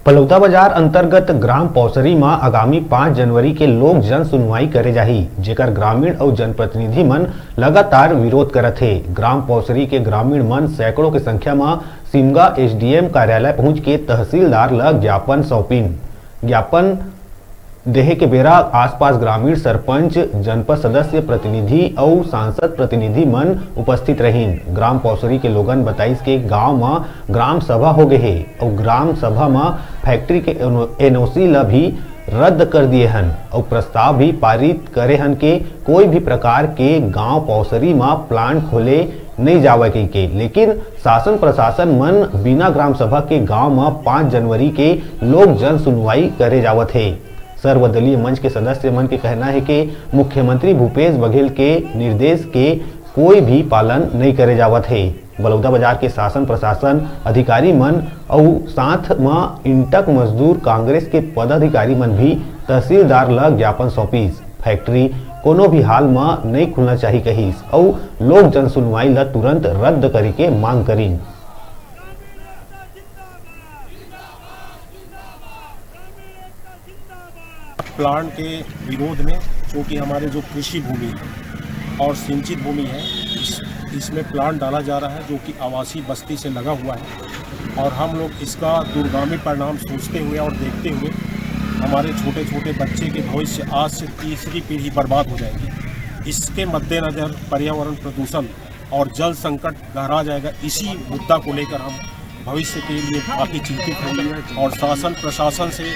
बलौदा बाजार अंतर्गत ग्राम पौसरी में आगामी 5 जनवरी के लोक जन सुनवाई करे जाही, जेकर ग्रामीण और जनप्रतिनिधि मन लगातार विरोध करत हे। ग्राम पौसरी के ग्रामीण मन सैकड़ों की संख्या में सिमगा एसडीएम कार्यालय पहुंच के तहसीलदार ला ज्ञापन सौंपिन। ज्ञापन देहे के बेरा आसपास ग्रामीण सरपंच, जनपद सदस्य प्रतिनिधि और सांसद प्रतिनिधि मन उपस्थित रहीन। ग्राम पौसरी के लोगन बताइस के गांव में ग्राम सभा हो गए है और ग्राम सभा में फैक्ट्री के एनओसी ला भी रद्द कर दिए हन और प्रस्ताव भी पारित करे हन के कोई भी प्रकार के गांव पौसरी में प्लांट खोले नहीं जावे के। लेकिन शासन प्रशासन मन बिना ग्राम सभा के गांव में 5 जनवरी के लोक जन सुनवाई करे जावत है। सर्वदलीय मंच के सदस्य मन के कहना है कि मुख्यमंत्री भूपेश बघेल के निर्देश के कोई भी पालन नहीं करे जावत है। बलौदा बाजार के शासन प्रशासन अधिकारी मन और साथ में इंटक मजदूर कांग्रेस के पदाधिकारी मन भी तहसीलदार ला ज्ञापन सौंपीस। फैक्ट्री कोनो भी हाल में नहीं खुलना चाहिए कहिस और लोक जन सुनवाई ला तुरंत रद्द करे के मांग करीन। प्लांट के विरोध में, क्योंकि हमारे जो कृषि भूमि और सिंचित भूमि है इसमें प्लांट डाला जा रहा है जो कि आवासीय बस्ती से लगा हुआ है और हम लोग इसका दूरगामी परिणाम सोचते हुए और देखते हुए हमारे छोटे छोटे बच्चे के भविष्य आज से तीसरी पीढ़ी बर्बाद हो जाएगी। इसके मद्देनज़र पर्यावरण प्रदूषण और जल संकट गहरा जाएगा। इसी मुद्दा को लेकर हम भविष्य के लिए काफ़ी चिंतित हैं और शासन प्रशासन से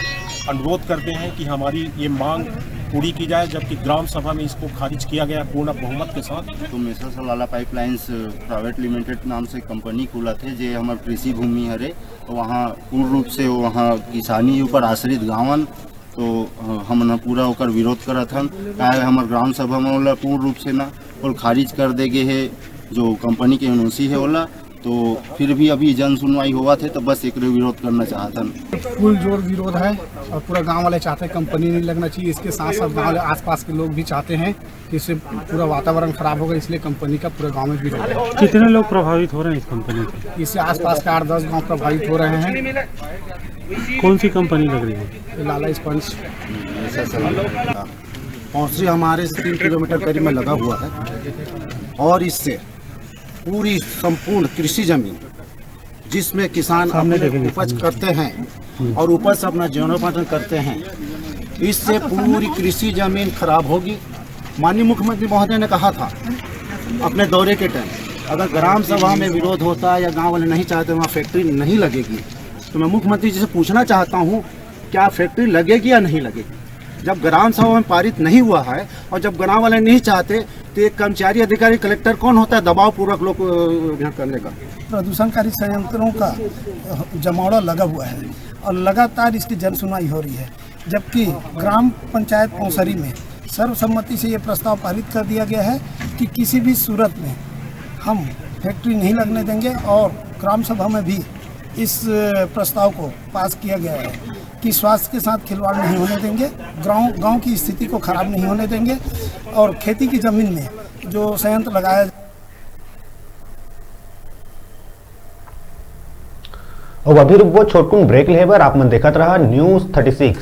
अनुरोध करते हैं कि हमारी ये मांग पूरी की जाए, जबकि ग्राम सभा में इसको खारिज किया गया पूर्ण बहुमत के साथ। तो मिश्रा सलाला पाइपलाइंस प्राइवेट लिमिटेड नाम से कंपनी खुला थे जे हमार कृषि भूमि हरे, तो वहाँ पूर्ण रूप से वहाँ किसानी ऊपर आश्रित गाँवन, तो हम पूरा होकर विरोध करत हन। काहे हमार ग्राम सभा में वाला पूर्ण रूप से ना और खारिज कर दे गए है जो कंपनी के एनओसी है वाला, तो फिर भी अभी जन सुनवाई हुआ थे तो बस एक विरोध करना चाहता हूँ। फुल जोर विरोध है और पूरा गांव वाले चाहते हैं कंपनी नहीं लगना चाहिए। इसके साथ साथ गांव वाले आसपास के लोग भी चाहते हैं कि इससे पूरा वातावरण खराब होगा, इसलिए कंपनी का पूरा गांव में विरोध है। कितने लोग प्रभावित हो रहे हैं इस कंपनी से? इससे आसपास के 8-10 गाँव प्रभावित हो रहे हैं। कौन सी कंपनी लग रही है? लाला स्पंज। पौसरी हमारे 3 किलोमीटर करीब में लगा हुआ है और इससे पूरी संपूर्ण कृषि जमीन जिसमें किसान अपने उपज करते हैं और उपज से अपना जीवनोपार्जन करते हैं, इससे पूरी कृषि जमीन खराब होगी। माननीय मुख्यमंत्री महोदय ने कहा था अपने दौरे के टाइम, अगर ग्राम सभा में विरोध होता है या गांव वाले नहीं चाहते वहाँ फैक्ट्री नहीं लगेगी, तो मैं मुख्यमंत्री जी से पूछना चाहता हूँ क्या फैक्ट्री लगेगी या नहीं लगेगी। जब ग्राम सभा में पारित नहीं हुआ है और जब ग्राम वाले नहीं चाहते तो एक कर्मचारी अधिकारी कलेक्टर कौन होता है दबाव पूर्वक लोग यहाँ करने का। प्रदूषणकारी संयंत्रों का जमावड़ा लगा हुआ है और लगातार इसकी जन सुनवाई हो रही है, जबकि ग्राम पंचायत पौसरी में सर्वसम्मति से ये प्रस्ताव पारित कर दिया गया है कि किसी भी सूरत में हम फैक्ट्री नहीं लगने देंगे और ग्राम सभा में भी इस प्रस्ताव को पास किया गया है कि स्वास्थ्य के साथ खिलवाड़ नहीं होने देंगे, गांव की स्थिति को खराब नहीं होने देंगे और खेती की ज़मीन में जो संयंत्र लगाया और अभी रुक वो छोटकुन ब्रेक लेबर आप मन देखत रहा न्यूज़ 36।